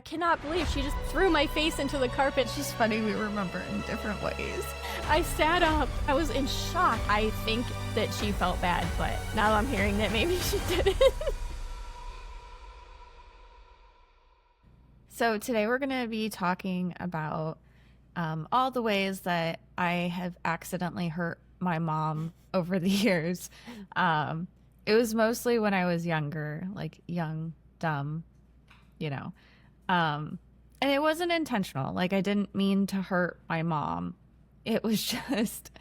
cannot believe she just threw my face into the carpet. It's just funny we remember in different ways. I sat up. I was in shock. I think that she felt bad, but now I'm hearing that maybe she didn't. So today we're going to be talking about all the ways that I have accidentally hurt my mom over the years. It was mostly when I was younger, like young, dumb, you know. And it wasn't intentional. Like, I didn't mean to hurt my mom. It was just...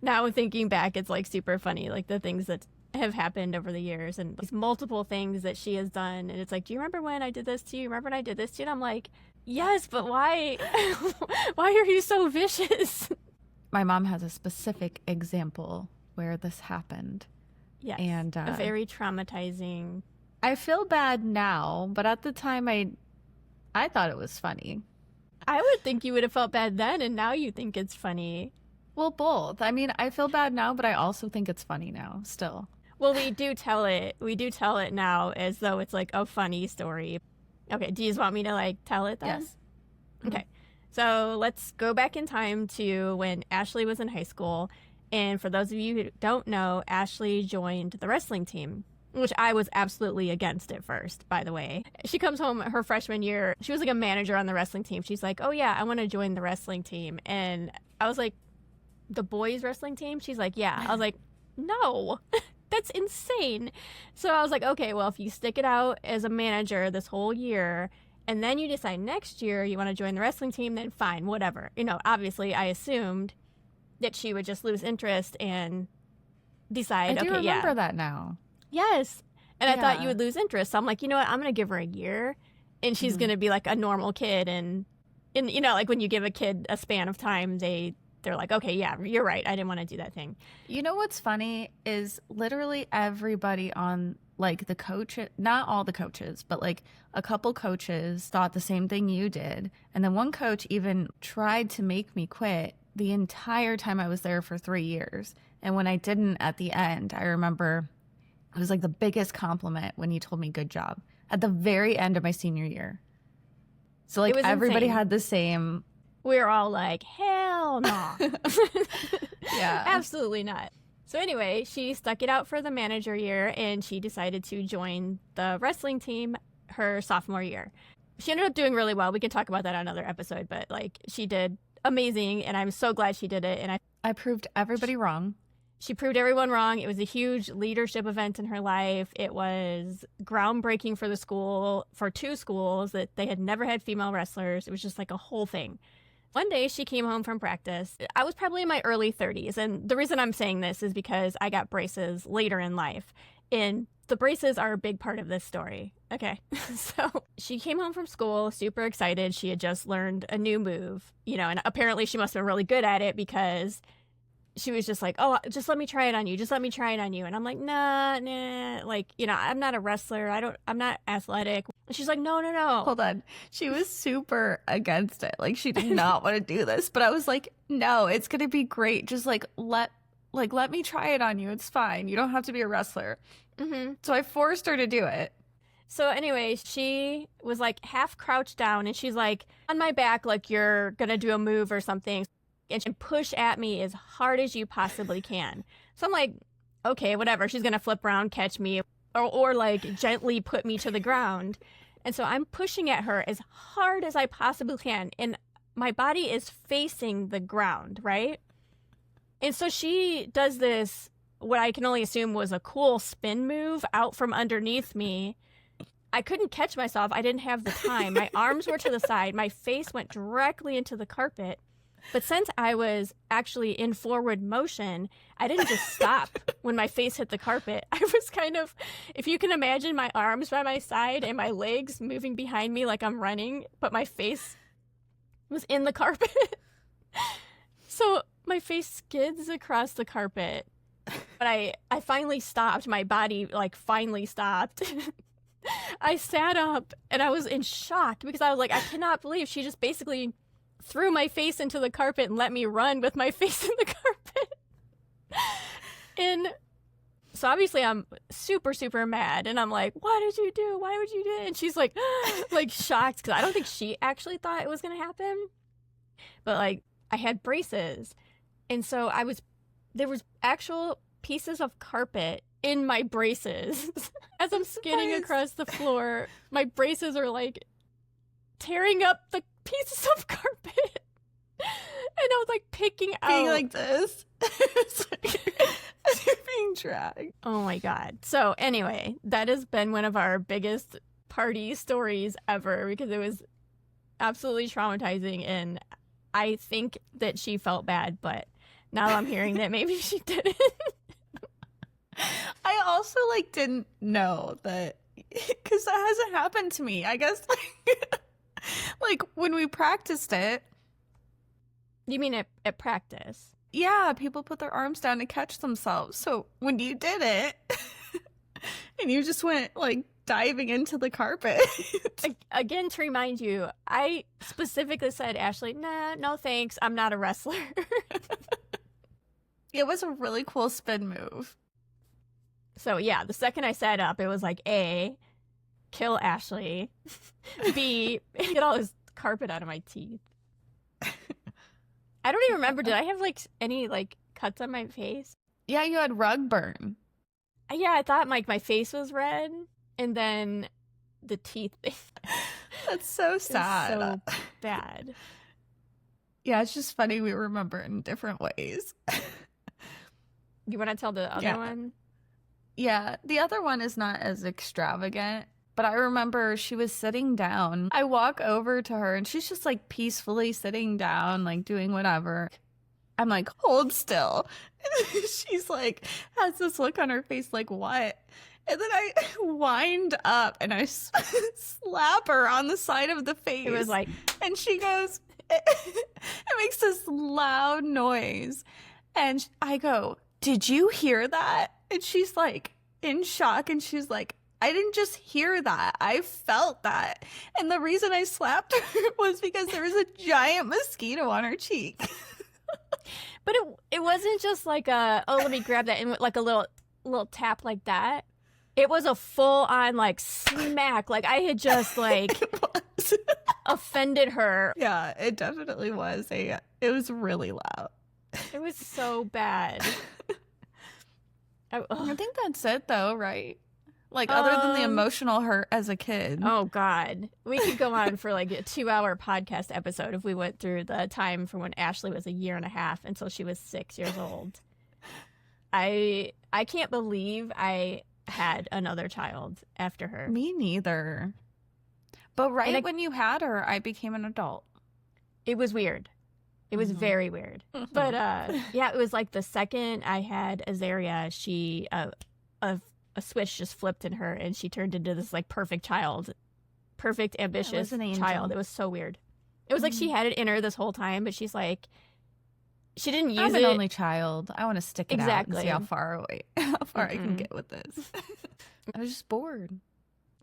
Now thinking back, it's like super funny, like the things that have happened over the years and these multiple things that she has done. And it's like, do you remember when I did this to you? Remember when I did this to you? And I'm like, yes, but why? Why are you so vicious? My mom has a specific example where this happened. Yes, and a very traumatizing... I feel bad now, but at the time I thought it was funny. I would think you would have felt bad then, and now you think it's funny. Well, both. I mean, I feel bad now, but I also think it's funny now, still. Well, we do tell it now as though it's like a funny story. Okay, do you just want me to like tell it then? Yes. Okay, so let's go back in time to when Ashley was in high school. And for those of you who don't know, Ashley joined the wrestling team, which I was absolutely against at first, by the way. She comes home her freshman year. She was like a manager on the wrestling team. She's like, oh yeah, I want to join the wrestling team. And I was like, the boys wrestling team? She's like, yeah. I was like, no, that's insane. So I was like, okay, well, if you stick it out as a manager this whole year, and then you decide next year you want to join the wrestling team, then fine, whatever. You know, obviously I assumed that she would just lose interest and decide, I do okay, remember that now. Yes. And I thought you Yeah. would lose interest. So I'm like, you know what? I'm going to give her a year and she's going to be like a normal kid. And, you know, like when you give a kid a span of time, they're like, okay, yeah, you're right. I didn't want to do that thing. You know what's funny is literally everybody on like the coach, not all the coaches, but like a couple coaches thought the same thing you did. And then one coach even tried to make me quit the entire time I was there for 3 years. And when I didn't at the end, I remember it was like the biggest compliment when he told me good job at the very end of my senior year. So like everybody insane. had the same. We were all like, hell no. Yeah. Absolutely not. So anyway, she stuck it out for the manager year and she decided to join the wrestling team her sophomore year. She ended up doing really well. We can talk about that on another episode, but like she did amazing and I'm so glad she did it. And I proved everybody wrong. She proved everyone wrong. It was a huge leadership event in her life. It was groundbreaking for the school, for 2 schools that they had never had female wrestlers. It was just like a whole thing. One day she came home from practice. I was probably in my early 30s. And the reason I'm saying this is because I got braces later in life. And the braces are a big part of this story. Okay. So she came home from school super excited. She had just learned a new move, you know, and apparently she must have been really good at it because she was just like, oh, just let me try it on you. Just let me try it on you. And I'm like, nah. Like, you know, I'm not a wrestler. I'm not athletic. And she's like, no. Hold on. She was super against it. Like, she did not want to do this. But I was like, no, it's going to be great. Just let me try it on you. It's fine. You don't have to be a wrestler. Mm-hmm. So I forced her to do it. So anyway, she was like half crouched down and she's like on my back, like you're going to do a move or something. And she push at me as hard as you possibly can. So I'm like, okay, whatever. She's going to flip around, catch me, or like gently put me to the ground. And so I'm pushing at her as hard as I possibly can. And my body is facing the ground, right? And so she does this, what I can only assume was a cool spin move out from underneath me. I couldn't catch myself. I didn't have the time. My arms were to the side. My face went directly into the carpet. But since I was actually in forward motion, I didn't just stop when my face hit the carpet. I was kind of, if you can imagine my arms by my side and my legs moving behind me like I'm running, but my face was in the carpet. So my face skids across the carpet. But I finally stopped. My body like finally stopped. I sat up and I was in shock because I was like, I cannot believe she just basically threw my face into the carpet and let me run with my face in the carpet. And So obviously I'm super, super mad. And I'm like, what did you do? Why would you do it? And she's like, like shocked because I don't think she actually thought it was going to happen. But like I had braces. And so there was actual pieces of carpet in my braces. As I'm skidding across the floor, my braces are like tearing up the pieces of carpet. And I was like picking out. Being like this. It's like, as you're being dragged. Oh my God. So anyway, that has been one of our biggest party stories ever because it was absolutely traumatizing. And I think that she felt bad, but now I'm hearing that maybe she didn't. I also like didn't know that because that hasn't happened to me. I guess like when we practiced it. You mean at practice? Yeah, people put their arms down to catch themselves. So when you did it and you just went like diving into the carpet. Again, to remind you, I specifically said, Ashley, nah, no thanks. I'm not a wrestler. It was a really cool spin move. So yeah, the second I sat up, it was like A, kill Ashley. B, get all this carpet out of my teeth. I don't even remember. Did I have like any like cuts on my face? Yeah, you had rug burn. Yeah, I thought like my face was red, and then the teeth. That's so sad. So bad. Yeah, it's just funny we remember in different ways. You want to tell the other one? Yeah, the other one is not as extravagant, but I remember she was sitting down. I walk over to her and she's just like peacefully sitting down, like doing whatever. I'm like, hold still. And she's like, has this look on her face like, what? And then I wind up and I slap her on the side of the face. It was like, and she goes, it makes this loud noise. And I go, did you hear that? And she's like in shock. And she's like, I didn't just hear that. I felt that. And the reason I slapped her was because there was a giant mosquito on her cheek. But it wasn't just like a, oh, let me grab that, and like a little tap like that. It was a full on like smack. Like I had just like offended her. Yeah, it definitely was. It was really loud. It was so bad. I think that's it though, right? Like other than the emotional hurt as a kid. Oh God. We could go on for like a 2-hour podcast episode if we went through the time from when Ashley was 1.5 years until she was 6 years old. I can't believe I had another child after her. Me neither. But when you had her, I became an adult. It was weird. It was very weird. But yeah, it was like the second I had Azaria, she a switch just flipped in her and she turned into this like perfect child. Perfect, ambitious child. It was so weird. It was like she had it in her this whole time, but she's like, she didn't use it. I'm an only child. I want to stick it out and see how far I can get with this. I was just bored.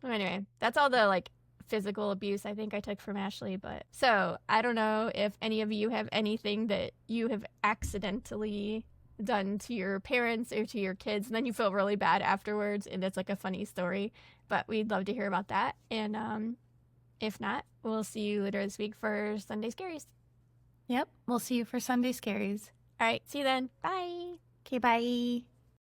Well, anyway, that's all the like physical abuse I think I took from Ashley. But so I don't know if any of you have anything that you have accidentally done to your parents or to your kids, and then you feel really bad afterwards, and it's like a funny story. But we'd love to hear about that. And if not, we'll see you later this week for Sunday Scaries. Yep, we'll see you for Sunday Scaries. All right, see you then. Bye. Okay, bye.